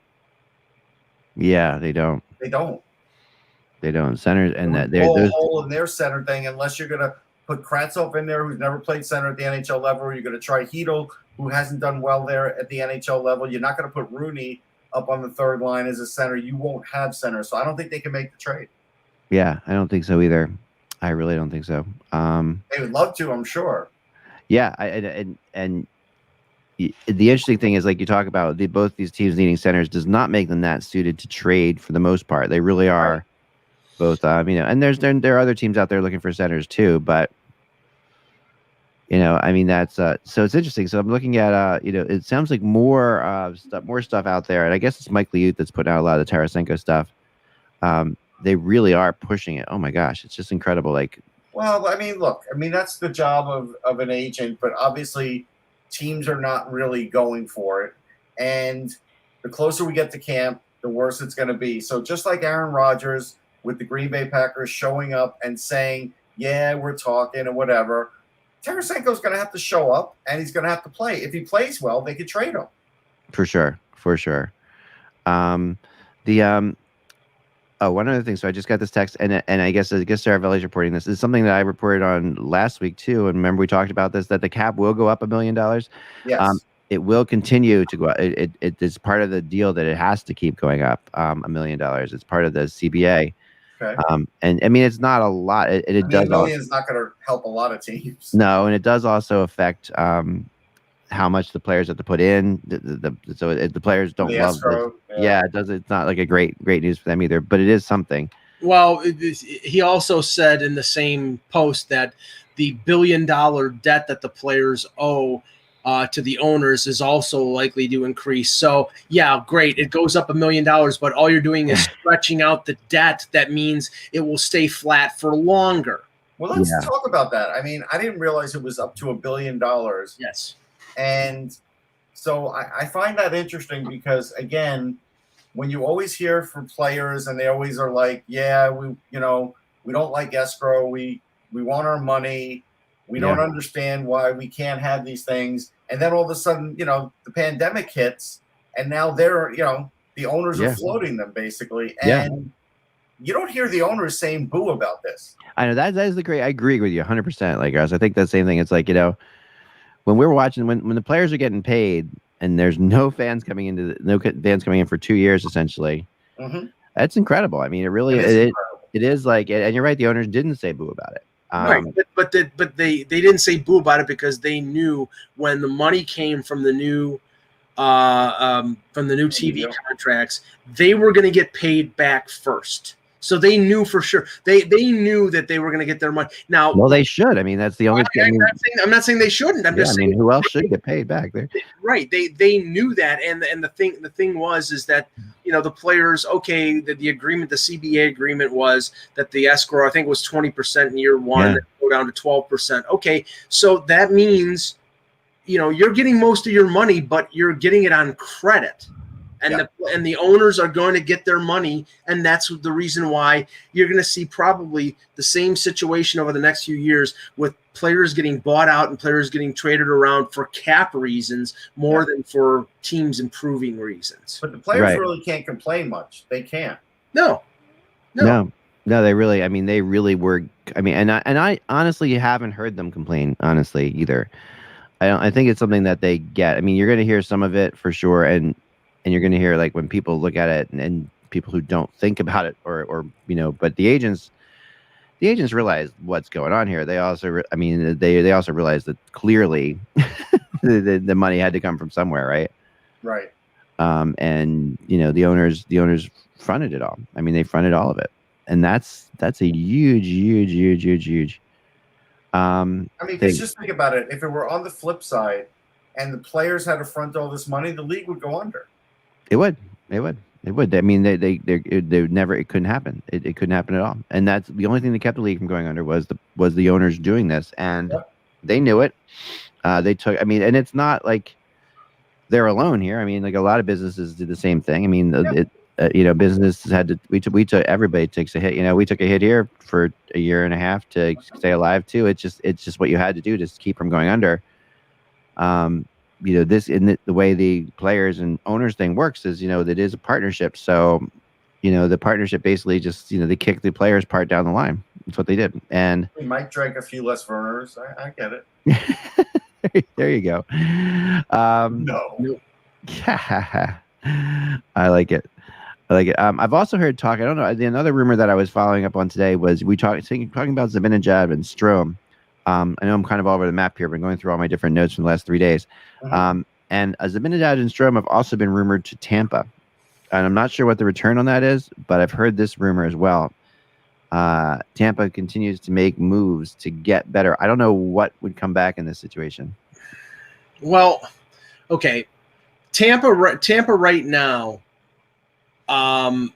Yeah, they don't. They don't. Centers, and that there's a hole in their center thing, unless you're going to put Kravtsov in there, who's never played center at the NHL level, or you're going to try Hedl, who hasn't done well there at the NHL level. You're not going to put Rooney up on the third line as a center. You won't have center, so I don't think they can make the trade. Yeah, I don't think so either. I really don't think so. They would love to, I'm sure. Yeah, and the interesting thing is, like you talk about, both these teams needing centers does not make them that suited to trade for the most part. They really are both. And there are other teams out there looking for centers too, but that's so it's interesting. So I'm looking at it sounds like more stuff out there, and I guess it's Mike Liut that's putting out a lot of the Tarasenko stuff. They really are pushing it. Oh my gosh, it's just incredible. Like, well, look, that's the job of an agent, but obviously teams are not really going for it, and the closer we get to camp, the worse it's going to be. So just like Aaron Rodgers with the Green Bay Packers showing up and saying, yeah, we're talking and whatever, Tarasenko's going to have to show up, and he's going to have to play. If he plays well, they could trade him. For sure. One other thing. So I just got this text, and I guess Saravelli's reporting this. It's something that I reported on last week too. And remember, we talked about this, that the cap will go up $1 million. Yes. It will continue to go up. It is part of the deal that it has to keep going up $1 million. It's part of the CBA. Okay. And it's not a lot. It does. $1 million is not going to help a lot of teams. No, and it does also affect how much the players have to put in. So the players don't love escrow, it. Yeah, it does. It's not like a great news for them either, but it is something. Well, he also said in the same post that the $1 billion debt that the players owe to the owners is also likely to increase. So yeah, great. It goes up $1 million, but all you're doing is stretching out the debt. That means it will stay flat for longer. Well, let's talk about that. I didn't realize it was up to $1 billion. Yes. And so I find that interesting because, again, when you always hear from players and they always are like, yeah, we don't like escrow. We want our money. We don't understand why we can't have these things. And then all of a sudden, the pandemic hits, and now they're, the owners are floating them basically. And you don't hear the owners saying boo about this. I know that is the great. I agree with you 100%. Like, guys, I think the same thing. It's like, when we're watching, when the players are getting paid and there's no fans coming in for 2 years, essentially, that's incredible. It really it is like, and you're right. The owners didn't say boo about it. Right, but they didn't say boo about it because they knew when the money came from the new TV contracts, they were going to get paid back first. So they knew for sure. They knew that they were going to get their money. Now, Well, they should. I mean, that's the only. I'm not saying they shouldn't. I'm just saying. Who else should get paid back there? Right. They knew that, and the thing was is that the players. Okay, the agreement, the CBA agreement was that the escrow, I think, was 20% in year one, and go down to 12%. Okay, so that means you're getting most of your money, but you're getting it on credit. And the owners are going to get their money, and that's the reason why you're going to see probably the same situation over the next few years with players getting bought out and players getting traded around for cap reasons more than for teams improving reasons. But the players really can't complain much. They can't. No, they really. I mean, they really were. I mean, and I honestly haven't heard them complain honestly either. I think it's something that they get. I mean, you're going to hear some of it for sure, and you're going to hear like when people look at it and people who don't think about it or but the agents realize what's going on here. They also, they also realize that clearly the money had to come from somewhere. Right. Right. And the owners fronted it all. I mean, they fronted all of it. And that's a huge. Because just think about it. If it were on the flip side and the players had to front all this money, the league would go under. It would. I mean, they never. It couldn't happen. It couldn't happen at all. And that's the only thing that kept the league from going under was the owners doing this, and they knew it. They took. I mean, and it's not like they're alone here. I mean, like a lot of businesses did the same thing. I mean, business had to. We took. Everybody takes a hit. We took a hit here for a year and a half to stay alive too. It's just what you had to do to keep from going under. This in the way the players and owners thing works is, that is a partnership. So, the partnership basically just, they kick the players part down the line. That's what they did. And we might drink a few less Verners. I get it. There you go. No. I like it. I've also heard talk. I don't know. Another rumor that I was following up on today was talking about Zibanejad and Strome. I know I'm kind of all over the map here, but I'm going through all my different notes from the last 3 days. And Zibanejad and Strome have also been rumored to Tampa. And I'm not sure what the return on that is, but I've heard this rumor as well. Tampa continues to make moves to get better. I don't know what would come back in this situation. Well, okay. Tampa right now, I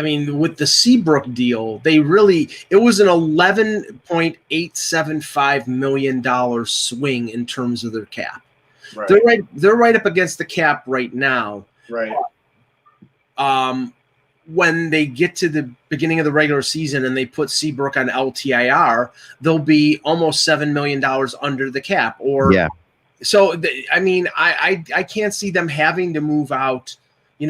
mean, with the Seabrook deal, it was an $11.875 million swing in terms of their cap. Right. They're right up against the cap right now. Right. When they get to the beginning of the regular season and they put Seabrook on LTIR, they'll be almost $7 million under the cap. So I can't see them having to move out, a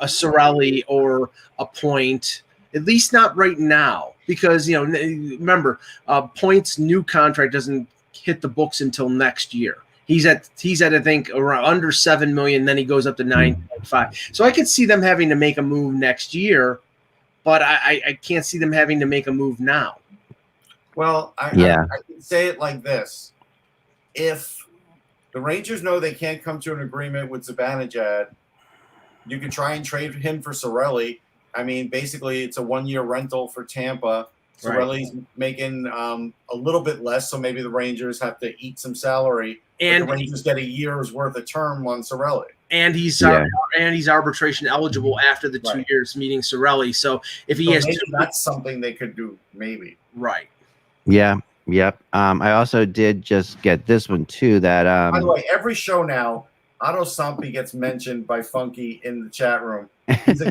Cirelli or a Point, at least not right now, because, remember, Point's new contract doesn't hit the books until next year. He's at I think around under $7 million, then he goes up to 9.5. So I could see them having to make a move next year, but I can't see them having to make a move now. Well, I can say it like this: if the Rangers know they can't come to an agreement with Zibanejad, you can try and trade him for Cirelli. I mean, basically, it's a 1-year rental for Tampa. Cirelli's making a little bit less, so maybe the Rangers have to eat some salary. And the Rangers get a year's worth of term on Cirelli. And he's arbitration eligible after the 2 years, meeting Cirelli. So if he has, that's something they could do, maybe. Right. Yeah. Yep. I also did just get this one too. That by the way, every show now, Otto Sampi gets mentioned by Funky in the chat room.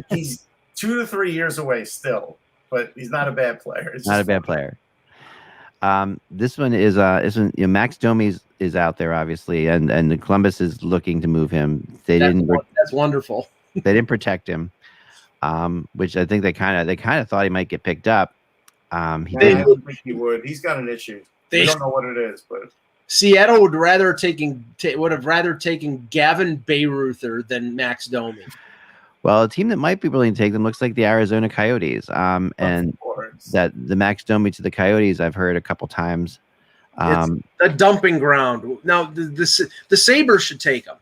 He's 2 to 3 years away still, but he's not a bad player. It's not a bad player. This one is Max Domi is out there obviously, and the Columbus is looking to move him. That's wonderful. They didn't protect him, which I think they kind of thought he might get picked up. I don't think he would. He's got an issue. They don't know what it is, but Seattle would have rather taken Gavin Bayreuther than Max Domi. Well, a team that might be willing to take them looks like the Arizona Coyotes. And that the Max Domi to the Coyotes, I've heard a couple times. It's a dumping ground. Now, the Sabres should take them.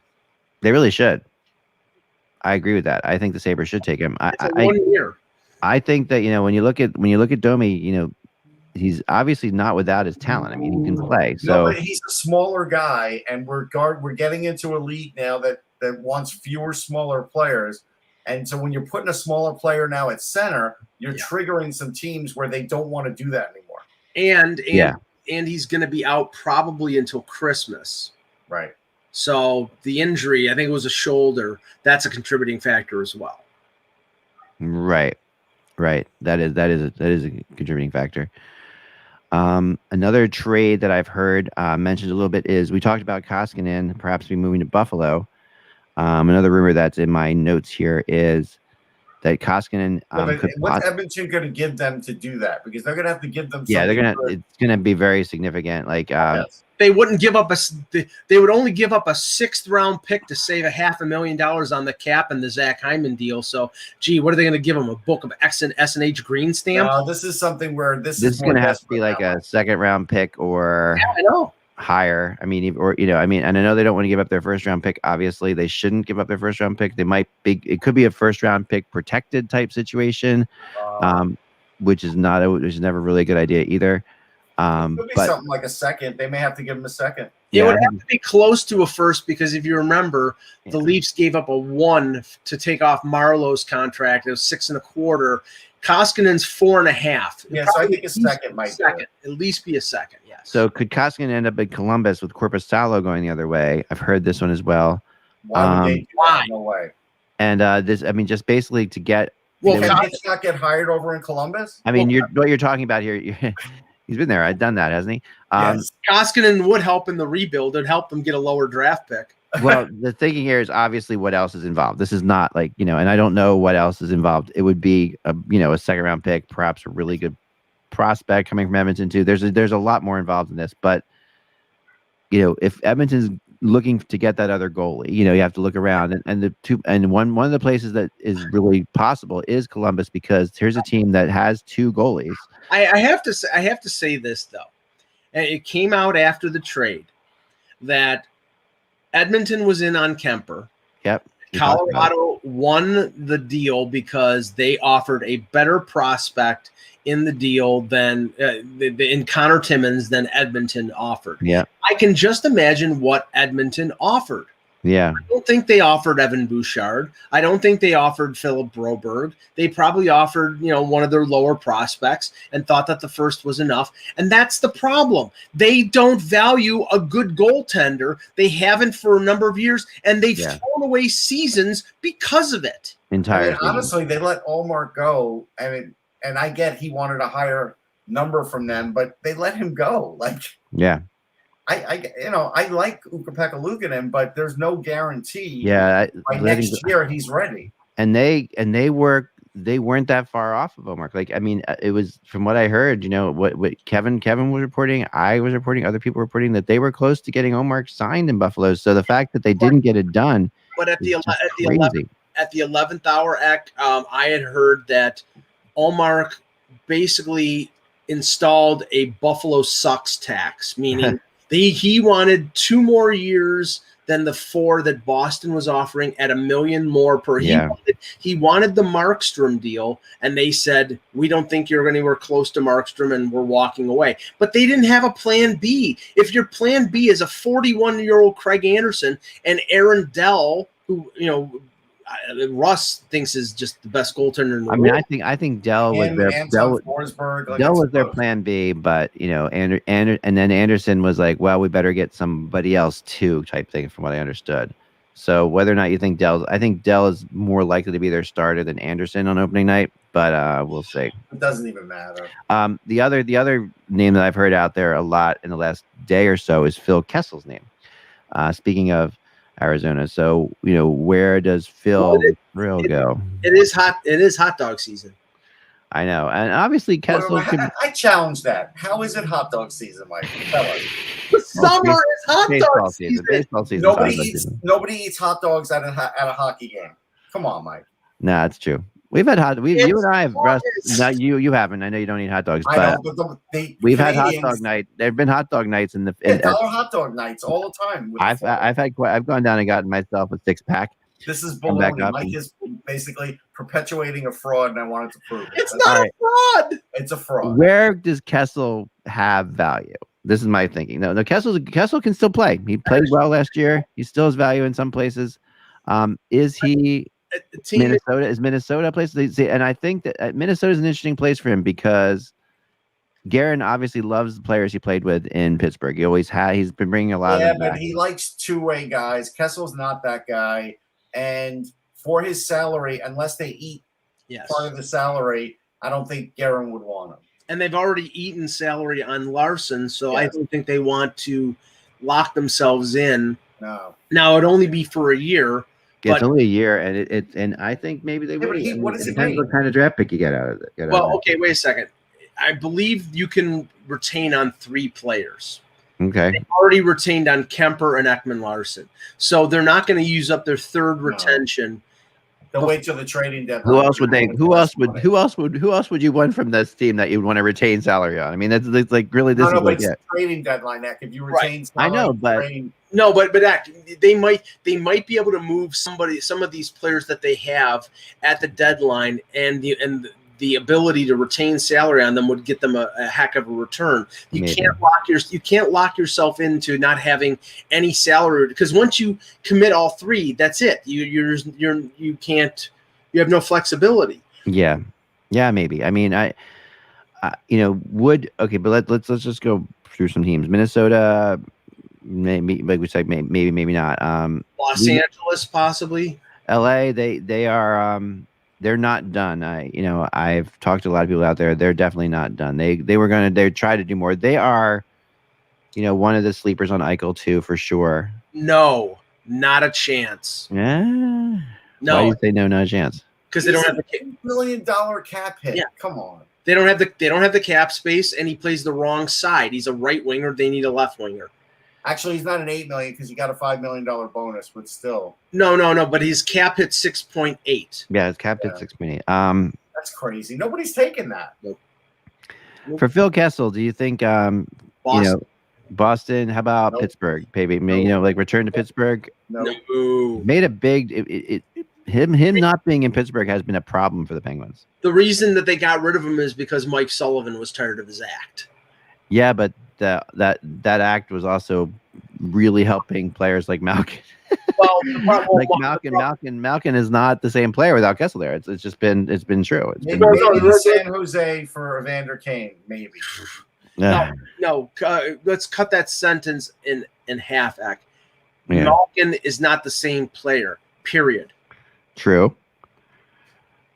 They really should. I agree with that. I think the Sabres should take him. It's a 1 year. I think that when you look at Domi, he's obviously not without his talent. I mean, he can play. So no, but he's a smaller guy, and we're getting into a league now that wants fewer smaller players. And so when you're putting a smaller player now at center, you're triggering some teams where they don't want to do that anymore. And he's going to be out probably until Christmas. Right. So the injury, I think it was a shoulder. That's a contributing factor as well. Right. That is a contributing factor. Another trade that I've heard mentioned a little bit is we talked about Koskinen perhaps be moving to Buffalo. Another rumor that's in my notes here is that Koskinen. What's Edmonton going to give them to do that? Because they're going to have to give them. Yeah, it's going to be very significant. Like they wouldn't give up they would only give up a 6th round pick to save $500,000 on the cap and the Zach Hyman deal. So, what are they going to give him? A book of S&H green stamp? This is something where this is going to have to be like a 2nd round pick or I know. higher. I mean, and I know they don't want to give up their 1st round pick. Obviously, they shouldn't give up their 1st round pick. It could be a 1st round pick protected type situation, which is never really a good idea either. It could be something like a 2nd. They may have to give him a 2nd. It would have to be close to a 1st because if you remember, the Leafs gave up a 1 to take off Marlowe's contract. It was 6 1/4. Koskinen's 4.5. Yeah, so I think a 2nd might be at least be a 2nd. Yes. So could Koskinen end up in Columbus with Korpisalo going the other way? I've heard this one as well. Why would they do that? No way. And just basically to get. Well, can Hitch not get hired over in Columbus? I mean, what you're talking about here. He's been there. I've done that, hasn't he? Yes. Koskinen would help in the rebuild. It'd help them get a lower draft pick. Well, the thinking here is obviously what else is involved. This is not like, and I don't know what else is involved. It would be a 2nd round pick, perhaps a really good prospect coming from Edmonton too. There's a lot more involved in this, but if Edmonton's looking to get that other goalie, you have to look around and one of the places that is really possible is Columbus, because here's a team that has 2 goalies. I have to say this though. It came out after the trade that Edmonton was in on Kemper. Yep. Colorado won the deal because they offered a better prospect in the deal than in Connor Timmins than Edmonton offered. Yeah. I can just imagine what Edmonton offered. Yeah. I don't think they offered Evan Bouchard. I don't think they offered Philip Broberg. They probably offered, one of their lower prospects and thought that the 1st was enough. And that's the problem. They don't value a good goaltender. They haven't for a number of years, and they've thrown away seasons because of it. Honestly, they let Allmark go. I mean, and I get he wanted a higher number from them, but they let him go. I like Ukko-Pekka Luukkonen, but there's no guarantee. Yeah, by next year he's ready. And they weren't that far off of Omar. It was from what I heard. What Kevin was reporting, I was reporting, other people reporting that they were close to getting Omar signed in Buffalo. So the fact that they didn't get it done, but at the 11th hour, I had heard that Omar basically installed a Buffalo sucks tax, meaning. He wanted 2 more years than the 4 that Boston was offering at $1 million more per. Yeah. He wanted the Markstrom deal, and they said, we don't think you're anywhere close to Markstrom, and we're walking away. But they didn't have a plan B. If your plan B is a 41-year-old Craig Anderson and Aaron Dell, who, Russ thinks is just the best goaltender in the world. I think Dell was their plan B, but and then Anderson was like, well, we better get somebody else too, type thing, from what I understood. So whether or not you think I think Dell is more likely to be their starter than Anderson on opening night, but we'll see. It doesn't even matter. The other name that I've heard out there a lot in the last day or so is Phil Kessel's name. Speaking of Arizona. So, where does Phil Thrill go? It is hot dog season. I know. And obviously Kessel I challenge that. How is it hot dog season, Mike? Tell us. The summer is hot dog season. Baseball season. Nobody eats hot dogs at a hockey game. Come on, Mike. Nah, it's true. We've had you and I have, Russ, not you haven't. I know you don't eat hot dogs, but we've had hot dog night. There've been hot dog nights in the hot dog nights all the time. I've gone down and gotten myself a 6-pack This is come back baloney. up Mike and- is basically perpetuating a fraud, and I wanted to prove it. It's That's- not All a right. fraud. It's a fraud. Where does Kessel have value? This is my thinking. No, Kessel can still play. He played well last year. He still has value in some places. Is he Minnesota? Is Minnesota a place? And I think that Minnesota is an interesting place for him because Guerin obviously loves the players he played with in Pittsburgh. He always had. He's been bringing a lot of them but back. he likes two-way guys. Kessel's not that guy, and for his salary, unless they eat part of the salary, I don't think Guerin would want him. And they've already eaten salary on Larson, so I Yes. don't think they want to lock themselves in. No. Now it'd only be for a year. It's only a year, and and I think maybe they but wait. he- what does it he depends mean? what kind of draft pick you get out of it. Well, okay, wait a second. I believe you can retain on 3 players. Okay. They've already retained on Kemper and Ekman Larson, so they're not going to use up their third retention. They'll wait till the trading deadline. Who else would they? Who else would you want from this team that you'd want to retain salary on? I mean, that's like really this No, is but like it's it. the trading deadline, Nick. If you retain I know, salary, but- trading- No, but they might be able to move some of these players that they have at the deadline, and the ability to retain salary on them would get them a heck of a return. You Maybe. can't lock yourself into not having any salary, because once you commit all 3, that's it. You have no flexibility. Yeah, maybe. I mean, but let's just go through some teams. Minnesota, maybe like we said, maybe not. Los Angeles possibly. LA, they are they're not done. I've talked to a lot of people out there. They're definitely not done. They try to do more. They are, one of the sleepers on Eichel too, for sure. No, not a chance. Yeah. Why do No, you say no? Not a chance. because they don't have the $8 million cap hit. Yeah. Come on. they don't have the cap space, and he plays the wrong side. He's a right winger. They need a left winger. Actually, he's not an $8 million because he got a $5 million bonus, but still, No, but his cap hit 6.8. Yeah, it's capped at Yeah. 6.8. that's crazy. Nobody's taking that. For Phil Kessel, do you think Boston. Boston? How about Nope. Pittsburgh? Maybe return to Pittsburgh. No. No. Made a big him not being in Pittsburgh has been a problem for the Penguins. The reason that they got rid of him is because Mike Sullivan was tired of his act. Yeah, but that act was also really helping players like Malkin. Well, Malkin is not the same player without Kessel there. It's been true. It's Maybe, been, maybe San Jose for Evander Kane, maybe. no. Let's cut that sentence in half. Act. Yeah. Malkin is not the same player. Period.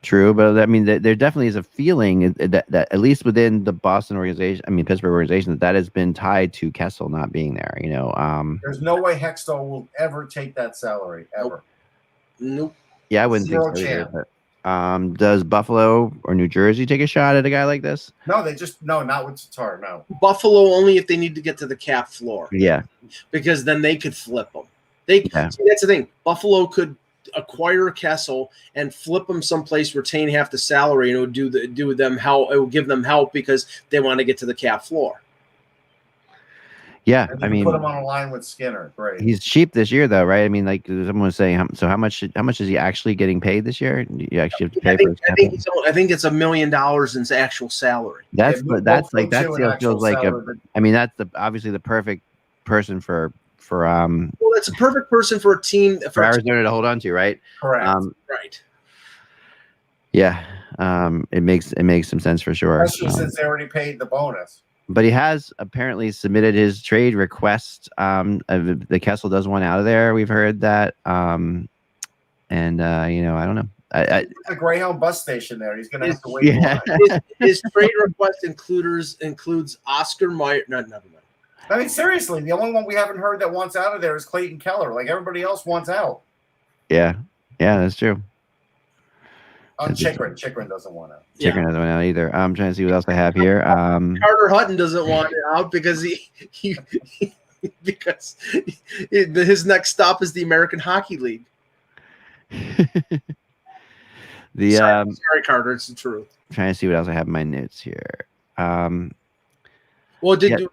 True, but I mean, there definitely is a feeling that at least within the Boston organization, Pittsburgh organization, that has been tied to Kessel not being there. There's no way Hextall will ever take that salary, ever. Nope. Yeah, I wouldn't think so Zero either, but, does Buffalo or New Jersey take a shot at a guy like this? No, not with Tatar, no. Buffalo only if they need to get to the cap floor, Yeah, because then they could flip them. Yeah. See, that's the thing. Buffalo could acquire Kessel and flip him someplace, retain half the salary, and it would give them help because they want to get to the cap floor. yeah. And you put him on a line with Skinner. Great. He's cheap this year, though, right? Like someone was saying, how much is he actually getting paid this year? You actually have to pay for his cap. I think it's $1 million in actual salary. That $1.2 feels like salary, but that's obviously the perfect person for Well, it's a perfect person for a team for Arizona to hold on to, right? correct. Right. Yeah, it makes some sense for sure. Especially since they already paid the bonus. But he has apparently submitted his trade request. The Kessel does want out of there. We've heard that, and I don't know. The Greyhound bus station there. He's going to have to wait. Yeah. His trade request includes Oscar Meyer. No, never mind. I mean, seriously, the only one we haven't heard that wants out of there is Clayton Keller. Like everybody else wants out. Yeah, that's true. Chikrin doesn't want out. Chikrin doesn't want out either. I'm trying to see what else I have here. Carter Hutton doesn't want it out because his next stop is the American Hockey League. Sorry, Carter, it's the truth. Trying to see what else I have in my notes here. Well, did you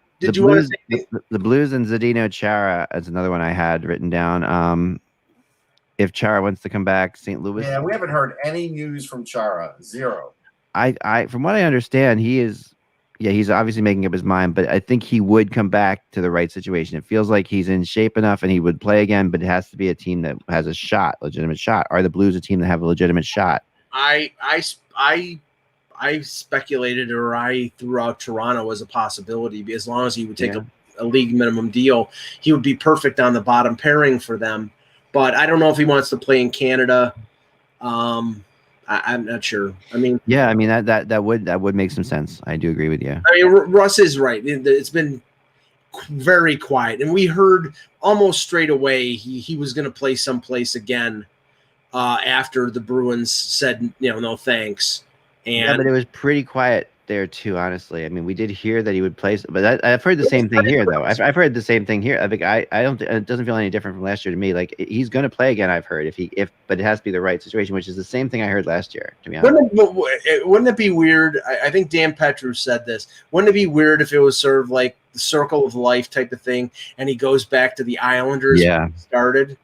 want to say the Blues and Zdeno Chara? That's another one I had written down. if Chara wants to come back, St. Louis. Yeah, we haven't heard any news from Chara. Zero. I from what I understand, he's obviously making up his mind, but I think he would come back to the right situation. It feels like he's in shape enough and he would play again, but it has to be a team that has a shot, legitimate shot. Are the Blues a team that have a legitimate shot? I speculated, or I threw out Toronto as a possibility, as long as he would take a league minimum deal, he would be perfect on the bottom pairing for them. But I don't know if he wants to play in Canada. I'm not sure. I mean, that would make some sense. I do agree with you. I mean, Russ is right. It's been very quiet, and we heard almost straight away he was going to play someplace again after the Bruins said no thanks. And but it was pretty quiet there too, honestly. I mean, we did hear that he would play, but I've heard the same thing here, though. I've heard the same thing here. I think I don't. It doesn't feel any different from last year to me. Like he's going to play again. I've heard but it has to be the right situation, which is the same thing I heard last year. To be honest, wouldn't it be weird? I think Dan Petru said this. Wouldn't it be weird if it was sort of like the circle of life type of thing, and he goes back to the Islanders? Yeah, when he started.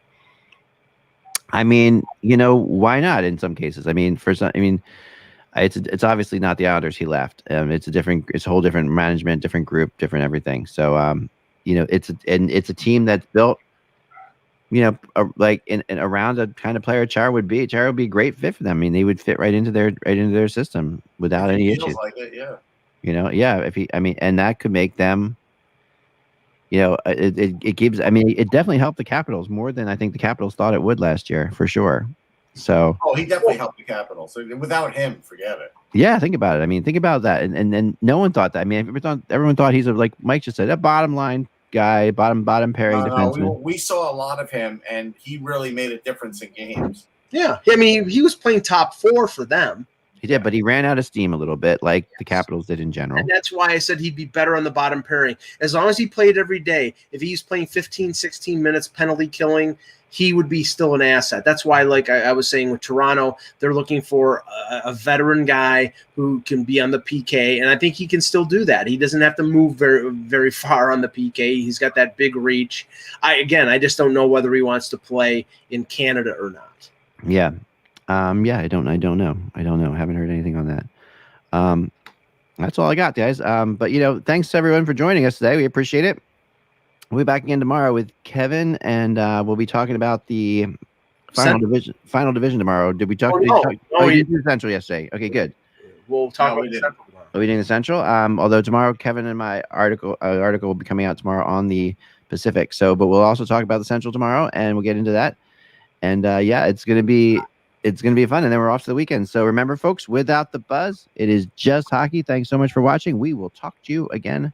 I mean, why not? In some cases, I mean, it's obviously not the Islanders he left. It's a whole different management, different group, different everything. So, it's a team that's built, around a kind of player Chara would be. Chara would be a great fit for them. I mean, they would fit right into their system without any issues. Like it, yeah. And that could make them. It gives. I mean, it definitely helped the Capitals more than I think the Capitals thought it would last year, for sure. So. Oh, he definitely helped the Capitals. So without him, forget it. Yeah, think about it. I mean, think about that. And no one thought that. I mean, everyone thought he's like Mike just said, a bottom line guy, bottom pairing defenseman. We saw a lot of him, and he really made a difference in games. Yeah, I mean, he was playing top 4 for them. He did, but he ran out of steam a little bit, like the Capitals did in general. And that's why I said he'd be better on the bottom pairing. As long as he played every day, if he's playing 15, 16 minutes penalty killing, he would be still an asset. That's why, like I was saying with Toronto, they're looking for a veteran guy who can be on the PK, and I think he can still do that. He doesn't have to move very, very far on the PK. He's got that big reach. I just don't know whether he wants to play in Canada or not. Yeah. I don't know. I haven't heard anything on that. That's all I got, guys. But thanks everyone for joining us today. We appreciate it. We'll be back again tomorrow with Kevin, and we'll be talking about the final division tomorrow. Did we talk? We did the Central yesterday. Okay, good. We'll talk about the Central tomorrow. Are we doing the Central? Although tomorrow, Kevin and my article will be coming out tomorrow on the Pacific. So, but we'll also talk about the Central tomorrow, and we'll get into that. And it's gonna be fun. And then we're off to the weekend. So remember, folks, without the buzz, it is just hockey. Thanks so much for watching. We will talk to you again tomorrow.